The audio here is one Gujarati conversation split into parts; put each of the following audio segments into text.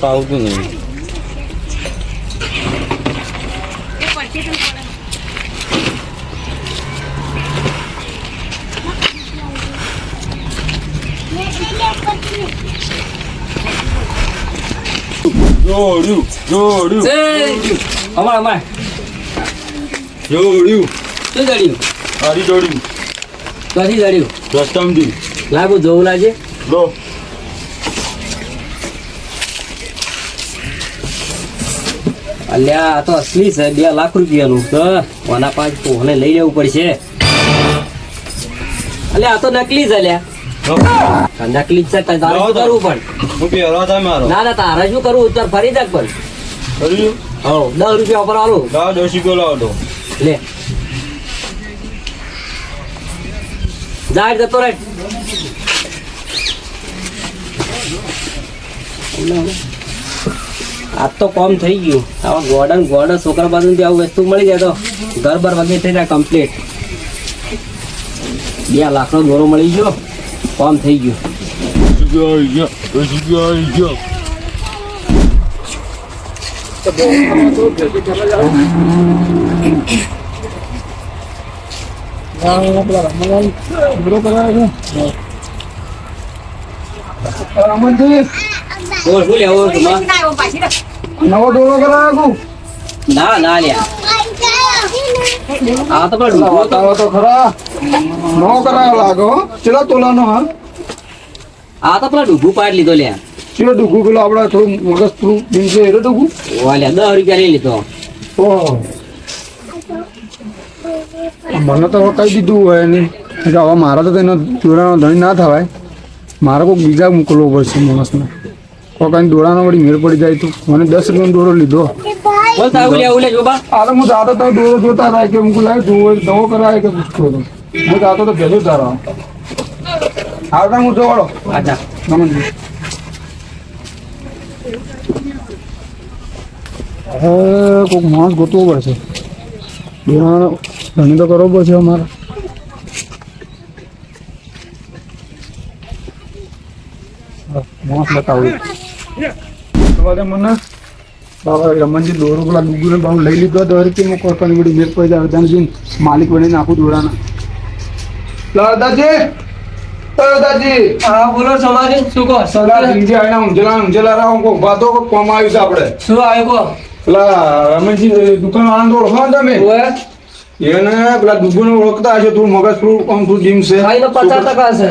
તો આવતું નહીં. જોડ્યું જોડ્યું અમાર જોડ્યું શું જડ્યું? હારી જોડ્યું ક્યાંથી જડ્યું? રસ્તામાંથી લાગુ જોવું લાગે. લો અલ્યા આ તો અસલી છે. 2 લાખ રૂપિયાનું તો ઓના પાંચ કોને લઈ લેવું પડશે. અલ્યા આ તો નકલી છે. અલ્યા નકલી છે. તારે શું કરવું પણ? હું પહેરવા થાય મારો. ના ના તારે શું કરવું? તાર ફરી જાક પણ. કર્યું હો 10 રૂપિયા ઉપર આલું. લાવ 10 રૂપિયા લાવો તો. લે જાય જતો રે. આજ તો કોમ થઈ ગયું. આવા ગોડન છોકરા બાજુ આવું વસ્તુ મળી જાય તો ઘર બર વગેરે થઈ જાય કમ્પ્લીટ. 2 લાખનો દોરો મળી ગયો. કોમ થઈ ગયું. બોલ બોલ આવો નવો ડોરો કરાવ્યો. ના ના લ્યા આ તો પણ બતાવો તો ખરા. નવો કરાવ્યો લાગો. ચેલા તોલાનો? હા આ તો પેલા ડૂબું પાડ લીધો લ્યા. ચેલો ડૂગું પેલો આપડે થોડું મગજ થોડું દિવસે એ ડૂગું. લ્યા 10 રૂપિયા લઈ લીધો. ઓહો મને તો કહી દીધું હોય ને કે હવે મારા તો તેનો દોરાનો ધણી ના થવાય. મારે કોઈ બીજા મોકલવો પડશે માણસને. કોઈ દોરાનો વળી મેળ પડી જાય તો મને 10 રૂપિયાનો દોરો લીધો. બોલ તારું લ્યા ઉલે જોબા. આ તો હું જાતો તો દોરો જોતા હતા કે હું લાવ જોવો નવો કરાય કે પૂછતો હતો. હું જાતો તો ભેજો તારો આવતા હું જોવાડો. આજા નમન હવે કોઈક માણસ ગોતવો પડશે. દોરાનો ધણી તો કરવો પડશે અમારે. માણસ બતાવું મને બાબા રમણજી દોરો પેલા ડુગુને બહુ લઈ લીધો તો હરી હું કોઈ બધી મેળ પડી જાય અડધાને માલિક બની નાખું દોરાના. દાદાજી દાદાજી હા બોલો સમાજી શું કહો? ઊંઝેલા રાવ વાતો કોમ આવ્યું છે આપણે. શું આવ્યો કહો? પેલા રમણજી દુકાન વાળા ઓળખો ને તમે? એને પેલા ડુગુને ઓળખતા હશે. થોડું મગજ થોડું આમ થોડું ડીમ છે. 50% છે.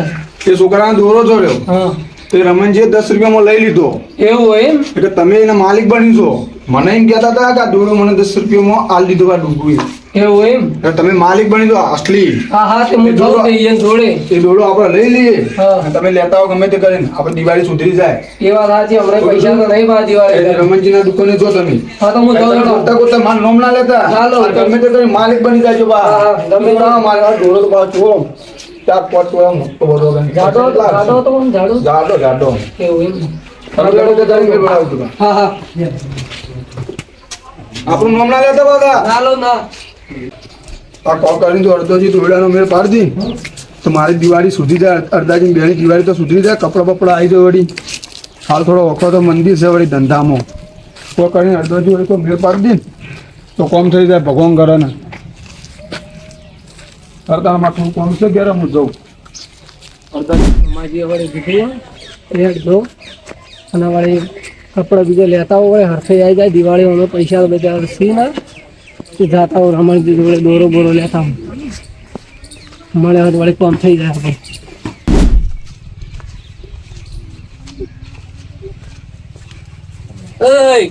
એ છોકરાને દોરો જોડ્યો. હા તો રમણજીએ 10 રૂપિયામાં લઈ લીધો. એવું હોય એમ? એટલે તમે એના માલિક બની છો. મને એમ કહેતા હતા કે આ દોરો મને 10 રૂપિયામાં આલ દીધો આ ડુગુએ. એવું એમ? એટલે તમે માલિક બની છો અસલી. હા હા તે હું જોઉં દઈએ જોડે. એ દોરો આપણે લઈ લઈએ. હા. અને તમે લેતા હો ગમે તે કરીને આપણે દિવાળી સુધરી જાય. એ વાત સાચી. હમણાં પૈસા તો નહીં પા દિવાળી. રમણજીના દુકાને જો તમે. હા તો હું જોઉં ગોતા ગોતા માલ નોમ ના લેતા. ચાલો. ગમે તે કરીને માલિક બની જાય બા. હા, તમે મારે આ દોરો તો બા જુઓ. 4-5 તોલા મોટો બધો ગણી. જાડો તો હું જાડો. જાડો. એવું એમ? તમે લેડો તો જરી મેળ બનાવું છું. હા હા આપણું નામ ના લેતા બધા. ચાલો ના. આ કોલ કરીને તો અડધોજી દોરડાનો મેળ પાડી દી તો મારી દિવાળી સુધી જાય. અડધાજી બેની દિવાળી તો સુધરી જાય. કપડા બપડા આવી જાય વળી. હાલ થોડો વખો તો મંદિર છે વળી ધંધામાં. કોલ કરીને અડધોજી વળી તો મેળ પાડી દી તો કોમ થઈ જાય. ભગવાન કરે ને અડધામાં થોડું કોમ છે ઘેર હું જઉં. માજી વળી દીધી રેડ દો અને વળી કપડા બીજા લેતા હોય હરખે આવી જાય. દિવાળીમાં પૈસા બધા સી ના જાતા હોય. રમણજી જોડે દોરો બોરો લેતા હોય મળે હોય વળી કોમ થઈ જાય. આપણે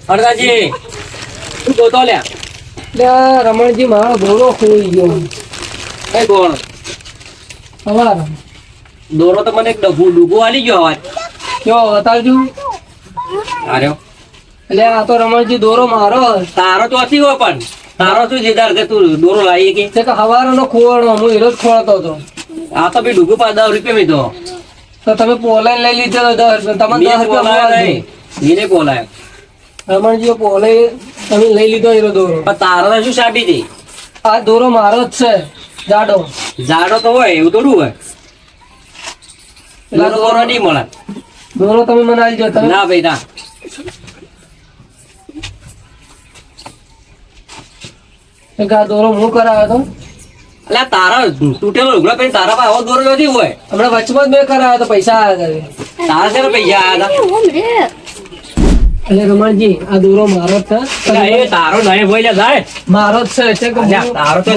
હરદાજી શું ગોતો લ્યા? રમણજી મારો દોરો ખોઈ ગયો. કઈ કોણ? તમારો દોરો તો મને એક ડૂબો આલી ગયો. અવાજ કયો બતાવજો. આર્યો એટલે આ તો રમણજી દોરો મારો. તારો તો હતી હોય પણ તારો શું જેદાર કે તું દોરો લાવી કે હવારનો ખોવાનો હું હીરો જ ખોળતો હતો. આ તો બી ડૂબો 10 રૂપિયા મીધો તો તમે પોલાઈ લઈ લીધો તો 10 તમને 10 રૂપિયા નીને પોલાય. રમણજી પોલાઈ તમે લઈ લીધો હીરો દોરો. પણ તારો શું સાટી હતી? આ દોરો મારો જ છે. જાડો તો હોય એવું થોડું હોય. દોરો નહીં મળે. દોરો તમે મને આવી જાઓ. ના ભાઈ ના આ દોરો હું કરાયો તો એટલે તારા તૂટેલો લુગડા પહેરી તારા પાસે આવો દોરો નથી હોય હમણાં વચમાં જ મેં કરાયો તો પૈસા આવ્યા તારા છે પૈસા આવ્યા હતા એટલે રમણજી આ દોરો મારો જ છે એ તારો નહીં હોય જાય મારો જ છે તારો તો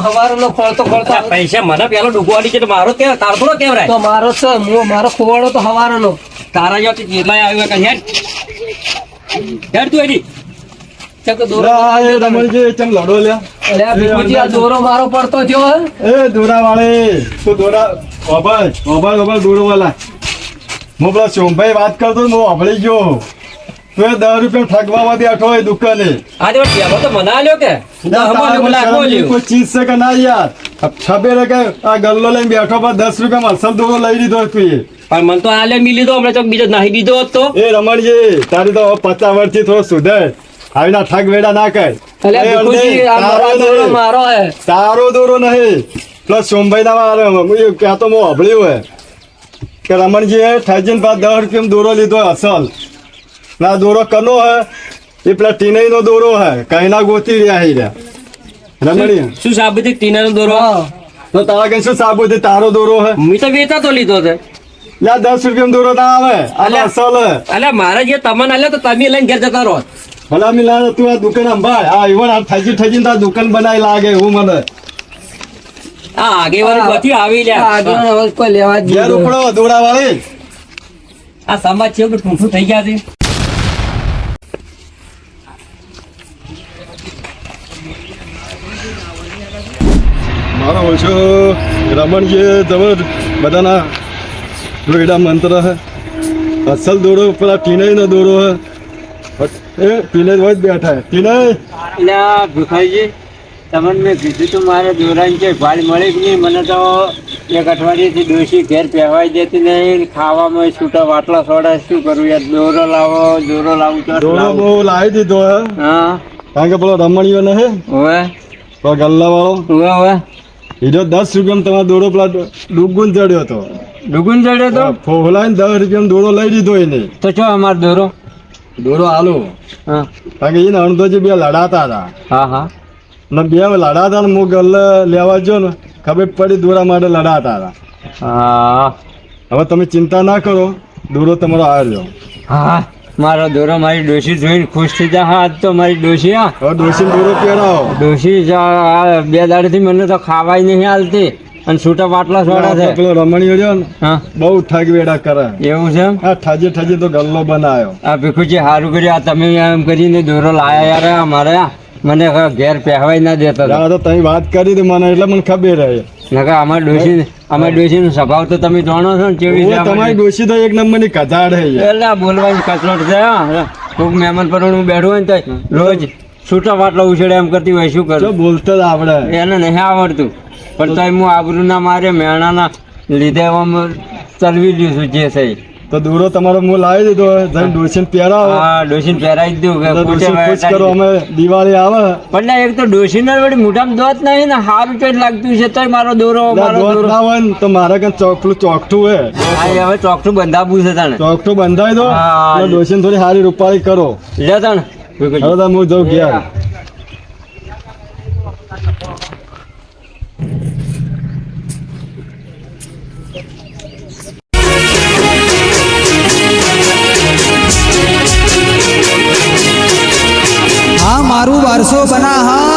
હવારનો ખોળતો ખોળતો પૈસા મને પેલો ડૂબવાની છે તો મારો કે તારો થોડો કેવરાય તો મારો છે હું મારો ખોવાડો તો હવારનો તારા જો કેટલા આવ્યો કે હેડ તું એની રમણજી ચમ લડો લ્યા દોરો મારો પડતો થયો એ દોરા વાળે તું દોરા ઓભાર દોરો વાળા હું પેલા સોમભાઈ વાત કરતો હું અભળી ગયો તું 10 રૂપિયા ઠગવા બેઠો હોય દુકાને આજે તો મને આલ્યો કે કોઈ ચીજ છે કે ના યાર ખબર કે આ ગલ્લો લઈને બેઠો પર 10 રૂપિયા અસલ દોરો લઈ લીધો તું પણ મને તો આલે મી લીધો હમણાં તો બીજો નાહી દીધો હોત તો એ રમણજી તારી તો 50 વર્ષથી થોડો સુધર આવી ના ઠગ વેડા ના કર મારો હે તારો દોરો નહીં પ્લસ સોમભાઈ ના ક્યાં તો હું અભળ્યું હે કે રમણજી ઠજીને પાસ 10 રૂપિયા દોરો લીધો અસલ ના દોરો કનો હે એ પેલા ટીનઈ નો દોરો હે કઈ ના ગોતી રહ્યા હી રહ્યા રમણી શું સાબિત ટીના નો દોરો તો તારા કઈ શું સાબુત તારો દોરો હે મેં તો વેચાતો લીધો છે લા 10 રૂપિયા દોરો ના આવે આલે અસલ હે અલે મારે જે તમને આલ્યો તો તમે લઈને ઘેર જતા રહો ભલા મિલા તું આ દુકાન સંભાળ આ ઈવન આ ઠજીને તાર દુકાન બનાવી લાગે એવું મને આ આગેવાળી પછી આવી લે આગેવાળી કોઈ લેવા જ ઘેર ઉપડો દોરા વાળી આ સમાજ છે કે ઠૂઠું થઈ ગયા છે મારો ઓછો રમણજી જબર બધાના રોયડા મંત્ર હે અસલ દોરો પેલા ટીનઈ નો દોરો હે એ ટીનઈ હોય બેઠા હે ટીનઈ એટલે ભીખાઈજી તમને મેં કીધું તું મારે દોરાની છે ભાડ મળી જ નહીં મને તો એક અઠવાડિયેથી ડોશી ઘેર પહેવાઈ દેતી નહીં ખાવામાં છૂટા વાટલા સોડા શું કરું યાર દોરો લાવો તો દોરો બહુ લાવી દીધો હે હા કારણ કે પેલો રમણીયો ને હે હવે પેલો ગલ્લા વાળો હવે હીરો 10 રૂપિયા તમારો દોરો પેલા ડુગુન ચડ્યો હતો ડુગુન ચડ્યો તો ફોહલાઈને 10 રૂપિયા દોરો લઈ લીધો એને તો ચો અમારો દોરો હાલો હા કારણ કે એને અણધોજી બે લડાતા હતા હા હા ને બે લડાતા ને હું ગલ્લે લેવા જો ને ખબર પડી દોરા માટે લડાતા હતા હા હવે તમે ચિંતા ના કરો દોરો તમારો આવ્યો હા મારો દોરો મારી ડોશી જોઈને ખુશ થઈ જા હા આજ તો મારી ડોશી હા હવે ડોશી દોરો પહેરાવો ડોશી 2 દાડેથી મને તો ખાવાય નહીં હાલતી અને છૂટા પાટલા સોડા છે પેલો રમણીયો રહ્યો ને હા બહુ ઠગ વેડા કરે એવું છે આ ઠજી તો ગલ્લો બનાવ્યો આ ભીખુજી સારું કર્યું આ તમે એમ કરીને દોરો લાયા યાર અમારે મને ઘેર પહેવાય ના દેતા હતા. તો તમે વાત કરી હતી મને એટલે મને ખબર રહે નકર અમારી ડોશીનો સ્વભાવ તો તમે જાણો છો ને કેવી છે તમારી ડોશી તો એક નંબરની કજાડ હે યાર. એટલે બોલવાની કસરત છે હા. કોઈક મહેમાન પર હું બેઠું હોય ને તો રોજ છૂટા પાટલા ઉછળે એમ કરતી હોય શું જો કરું બોલતા જ આવડે એને નહીં આવડતું પણ તો હું આબરૂ ના મારે મેણાના લીધે આમ ચલવી લ્યું છું જે છે તો દોરો તમારો હું લાવી દીધો જઈને ડોશીને પહેરાવો હા ડોશીને પહેરાવી જ દઉં કે તો ડોશી ખોટે ખુશ કરો અમે દિવાળી આવે પણ ના, એક તો ડોશીના વળી મોઢામાં દોત નહીં ને સારું ચેટ લાગતું છે તોય મારો દોરો દોત ના હોય ને તો મારે કઈ ચોકલું ચોકઠું હે હા હવે ચોકઠું બંધાવવું છે તને ચોકઠું બંધાઈ દો હા. અને ડોશીને થોડી સારી રૂપાળી કરો લે તને હવે તો હું જઉં ઘેર हाँ मारू 1200 बना हाँ